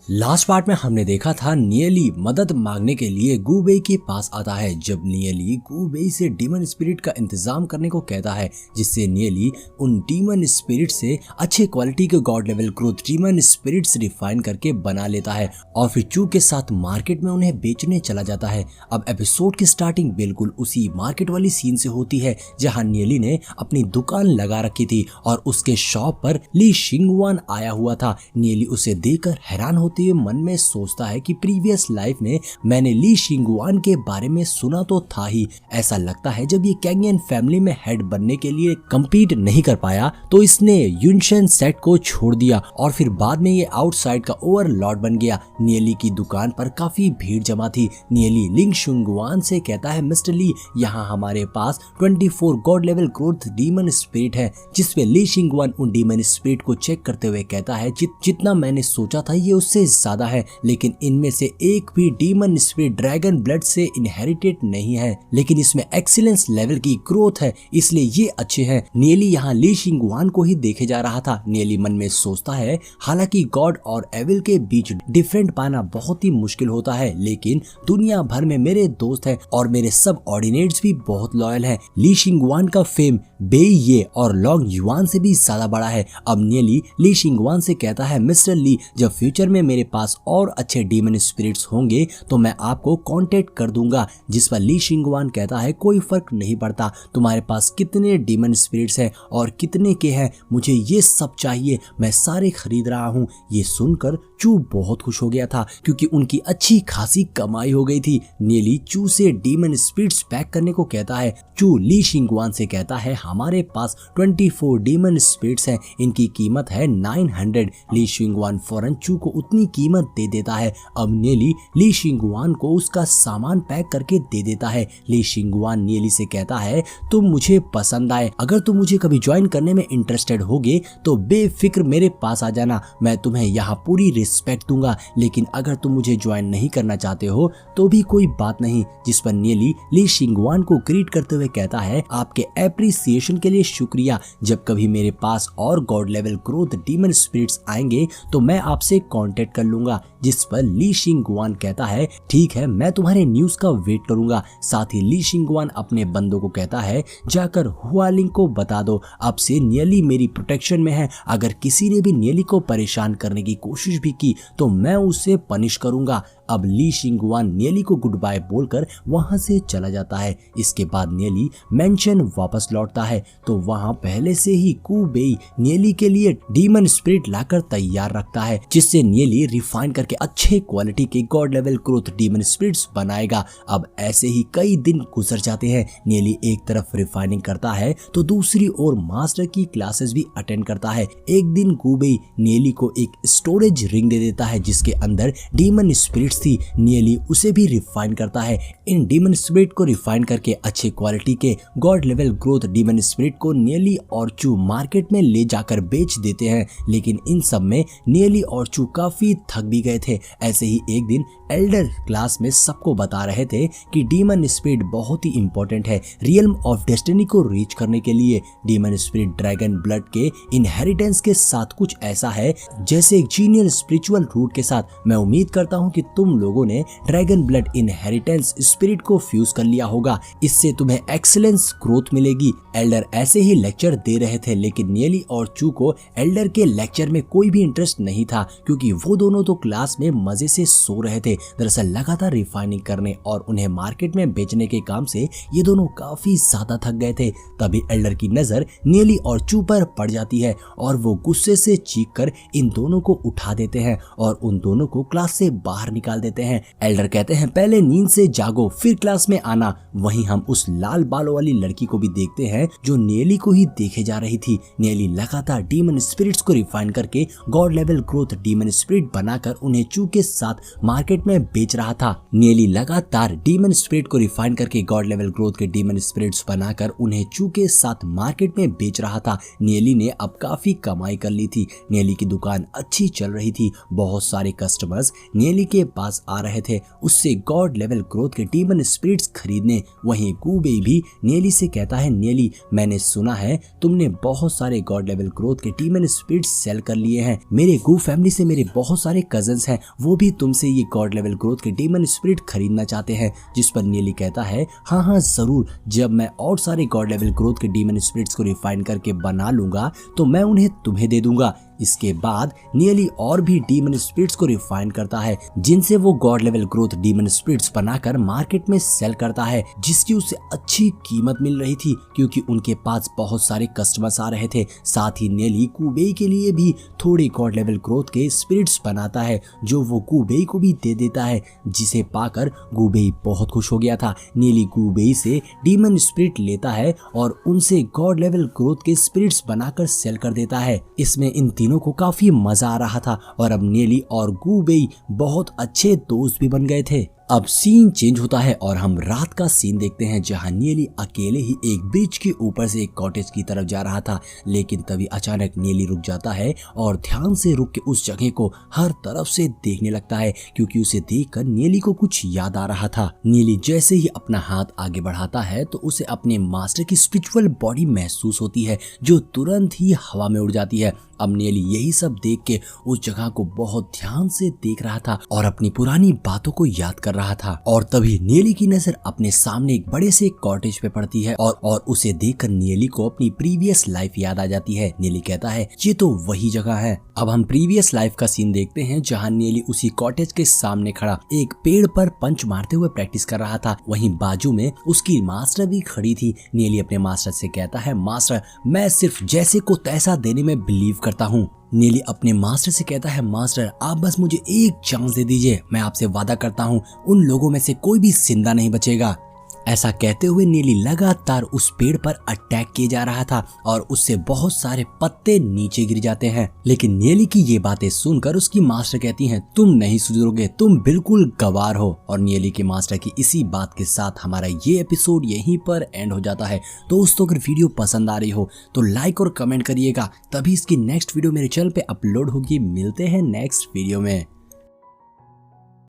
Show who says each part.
Speaker 1: Last part में हमने देखा था नियली मदद मांगने के लिए गूबेई के पास आता है। जब नियली गूबेई से डीमन स्पिरिट का इंतजाम करने को कहता है, जिससे नियली उन डीमन स्पिरिट से अच्छे क्वालिटी के god level growth demon spirits refine करके बना लेता है और फिर चू के साथ मार्केट में उन्हें बेचने चला जाता है। अब एपिसोड की स्टार्टिंग बिल्कुल उसी मार्केट वाली सीन से होती है जहाँ नियली ने अपनी दुकान लगा रखी थी और उसके शॉप पर ली शिंगवान आया हुआ था। नियली उसे देखकर हैरान होती है, मन में सोचता है कि प्रीवियस लाइफ में मैंने ली शिंगवान के बारे में सुना तो था ही। ऐसा लगता है जब ये कैंगियन फैमिली में हेड बनने के लिए कम्पीट नहीं कर पाया तो इसने युनशन सेट को छोड़ दिया और फिर बाद में ये आउटसाइड का ओवरलॉर्ड बन गया। नियली की दुकान पर काफी भीड़ जमा थी। नियली लिंग शिंगवान से कहता है, मिस्टर ली, यहाँ हमारे पास 24 God level growth demon spirit है। जिसपे ली शिंगवान उन डीमन स्पिरिट को चेक करते हुए कहता है, जितना मैंने सोचा था ये उससे ज्यादा है, लेकिन इनमें से एक भी डीमन स्पिरिट ड्रैगन ब्लड से इनहेरिटेड नहीं है, लेकिन इसमें एक्सीलेंस लेवल की ग्रोथ है, इसलिए ये अच्छे हैं। नियली यहाँ ली शिंगवान को ही देखे जा रहा था। नियली मन में सोचता है, हालांकि गॉड और एविल के बीच डिफरेंट पाना बहुत ही मुश्किल होता है, लेकिन दुनिया भर में मेरे दोस्त हैं और मेरे सब ऑर्डिनेट्स भी बहुत लॉयल हैं। ली शिंगवान का फेम बेई ये और लॉन्ग युआन से भी ज्यादा बड़ा है। अब नियली ली शिंगवान से कहता है, मिस्टर ली, जब फ्यूचर में मेरे पास और अच्छे डीमन स्पिरिट्स होंगे तो मैं आपको कांटेक्ट कर दूंगा। जिस पर ली शिंगवान कहता है, कोई फर्क नहीं पड़ता तुम्हारे पास कितने डीमन स्पिरिट्स हैं और कितने के हैं, मुझे ये सब चाहिए, मैं सारे खरीद रहा हूँ। ये सुनकर चू बहुत खुश हो गया था क्योंकि उनकी अच्छी खासी कमाई हो गई थी। नियली चू से डीमन स्पिरिट्स पैक करने को कहता है। चू ली शिंगवान से कहता है, हमारे पास 24 डीमन स्पिरिट्स हैं, इनकी कीमत है 900। ली शिंगवान फौरन चू को उतनी कीमत दे देता है। अब नियली ली शिंगवान को उसका सामान पैक करके दे देता है। ली शिंगवान नियली से कहता है, तुम मुझे पसंद आए, अगर तुम मुझे कभी ज्वाइन करने में इंटरेस्टेड होगे तो बेफिक्र मेरे पास आ जाना, मैं तुम्हें यहाँ पूरी रिस्पेक्ट दूंगा, लेकिन अगर तुम मुझे ज्वाइन नहीं करना चाहते हो तो भी कोई बात नहीं। जिस पर नियली ली शिंगवान को ग्रीट करते हुए कहता है, आपके एप्रिसिएशन के लिए शुक्रिया, जब कभी मेरे पास और god level growth demon spirits आएंगे तो मैं आपसे कांटेक्ट कर लूंगा। जिस पर ली शिंगवान कहता है, ठीक है, मैं तुम्हारे न्यूज का वेट करूंगा। साथ ही ली शिंगवान अपने बंदों को कहता है, जाकर हुआलिंग को बता दो अब से नियली मेरी प्रोटेक्शन में है, अगर किसी ने भी नियली को परेशान करने की कोशिश भी की तो मैं उसे पनिश करूंगा। अब ली शिंगवान नियली को गुड बाय बोलकर वहां से चला जाता है। इसके बाद नियली मेंशन वापस लौटता है तो वहां पहले से ही कूबेई नियली के लिए डीमन स्पिरिट लाकर तैयार रखता है, जिससे नियली रिफाइन करके अच्छे क्वालिटी के god level growth demon spirits बनाएगा। अब ऐसे ही कई दिन गुजर जाते हैं। नियली एक तरफ रिफाइनिंग करता है तो दूसरी ओर मास्टर की क्लासेस भी अटेंड करता है। एक दिन कूबेई नियली को एक स्टोरेज रिंग दे देता है जिसके अंदर डीमन स्पिरिट्स थी। नियली उसे भी रिफाइन करता है। इन डीमन स्पिरिट को रिफाइन करके अच्छे क्वालिटी के god level growth demon spirit को नियली और चू मार्केट में ले जाकर बेच देते हैं, लेकिन इन सब में नियली और चू काफी थक भी गए थे। ऐसे ही एक दिन एल्डर क्लास में सबको बता रहे थे कि डीमन स्पिरिट बहुत ही इंपॉर्टेंट है रियल्म ऑफ डेस्टिनी को रीच करने के लिए। डीमन स्पिरिट ड्रैगन ब्लड के इनहेरिटेंस के साथ कुछ ऐसा है जैसे एक जीनियर स्पिरिचुअल रूट के साथ। मैं उम्मीद करता हूँ कि तुम लोगों ने ड्रैगन ब्लड इनहेरिटेंस स्पिरिट को फ्यूज कर लिया होगा, इससे तुम्हें एक्सीलेंस ग्रोथ मिलेगी। एल्डर ऐसे ही लेक्चर दे रहे थे, लेकिन नियली और चू को एल्डर के लेक्चर में कोई भी इंटरेस्ट नहीं था क्योंकि वो दोनों तो क्लास में मजे से सो रहे थे। दरअसल लगातार रिफाइनिंग करने और उन्हें मार्केट में बेचने के काम से ये दोनों काफी ज्यादा थक गए थे। तभी एल्डर की नजर नियली और चू पर पड़ जाती है और वो गुस्से से चीख कर इन दोनों को उठा देते हैं और उन दोनों को क्लास से बाहर निकाल देते हैं। एल्डर कहते हैं, पहले नींद से जागो फिर क्लास में आना। वहीं हम उस लाल बालों वाली लड़की को भी देखते हैं जो नियली को ही देखे जा रही थी। नियली लगातार डीमन स्पिरिट्स को रिफाइन करके God level growth demon spirit बनाकर उन्हें चू के साथ मार्केट में बेच रहा था। नियली लगातार डीमन स्पिरिट को रिफाइन करके गॉड लेवल ग्रोथ के डीमन स्पिरिट्स बनाकर उन्हें चू के साथ मार्केट में बेच रहा था। नियली ने अब काफी कमाई कर ली थी। नियली की दुकान अच्छी चल रही थी। बहुत सारे कस्टमर्स नियली के पास आ रहे थे उससे गॉड लेवल ग्रोथ के डीमन स्पिरिट्स खरीदने। वहीं कूबेई भी नियली से कहता है, नियली, मैंने सुना है तुमने बहुत सारे गॉड लेवल ग्रोथ के डीमन स्पिरिट्स सेल कर लिए हैं। मेरे गू फैमिली से मेरे बहुत सारे कजन्स हैं हैं वो भी तुमसे ये गॉड लेवल ग्रोथ के डीमन स्पिरिट खरीदना चाहते हैं। जिस पर नियली कहता है हाँ हाँ जरूर, जब मैं और सारे गॉड लेवल ग्रोथ के डीमन स्पिरिट्स को रिफाइन करके बना लूंगा तो मैं उन्हें तुम्हें दे दूंगा। इसके बाद नियली और भी डीमन स्पिरिट्स को रिफाइन करता है जिनसे वो god level growth demon spirits बनाकर मार्केट में सेल करता है, जिसकी उसे अच्छी कीमत मिल रही थी क्योंकि उनके पास बहुत सारे कस्टमर्स आ रहे थे। साथ ही नियली कुबेई के लिए भी थोड़े गॉड लेवल ग्रोथ के स्पिरिट्स बनाता है जो वो कुबेई को भी दे देता है, जिसे पाकर कुबेई बहुत खुश हो गया था। नियली कुबेई से डीमन स्पिरिट लेता है और उनसे गॉड लेवल ग्रोथ के स्पिरिट्स बनाकर सेल कर देता है। इसमें इन तीनों को काफी मजा आ रहा था और अब नियली और कुबेई बहुत अच्छे दोस्त भी बन गए थे। अब सीन चेंज होता है और हम रात का सीन देखते हैं जहां नियली अकेले ही एक ब्रिज के ऊपर से एक कॉटेज की तरफ जा रहा था, लेकिन तभी अचानक नियली रुक जाता है और ध्यान से रुक के उस जगह को हर तरफ से देखने लगता है क्योंकि उसे देखकर नियली को कुछ याद आ रहा था। नियली जैसे ही अपना हाथ आगे बढ़ाता है तो उसे अपने मास्टर की स्पिरिचुअल बॉडी महसूस होती है जो तुरंत ही हवा में उड़ जाती है। अब नियली यही सब देख के उस जगह को बहुत ध्यान से देख रहा था और अपनी पुरानी बातों को याद कर रहा था और तभी नियली की नजर अपने सामने एक बड़े से कॉटेज पे पड़ती है और उसे देखकर नियली को अपनी प्रीवियस लाइफ याद आ जाती है। नियली कहता है ये तो वही जगह है। अब हम प्रीवियस लाइफ का सीन देखते हैं जहां नियली उसी कॉटेज के सामने खड़ा एक पेड़ पर पंच मारते हुए प्रैक्टिस कर रहा था। वहीं बाजू में उसकी मास्टर भी खड़ी थी। नियली अपने मास्टर से कहता है मास्टर मैं सिर्फ जैसे को तैसा देने में बिलीव करता हूँ। नियली अपने मास्टर से कहता है मास्टर आप बस मुझे एक चांस दे दीजिए, मैं आपसे वादा करता हूँ उन लोगों में से कोई भी जिंदा नहीं बचेगा। ऐसा कहते हुए नियली लगातार उस पेड़ पर अटैक किए जा रहा था और उससे बहुत सारे पत्ते नीचे गिर जाते हैं। लेकिन नियली की ये बातें सुनकर उसकी मास्टर कहती हैं तुम नहीं सुधरोगे, तुम बिल्कुल गवार हो। और नियली के मास्टर की इसी बात के साथ हमारा ये एपिसोड यहीं पर एंड हो जाता है। दोस्तों अगर वीडियो पसंद आ रही हो तो लाइक और कमेंट करिएगा, तभी इसकी नेक्स्ट वीडियो मेरे चैनल पे अपलोड होगी। मिलते हैं नेक्स्ट वीडियो में।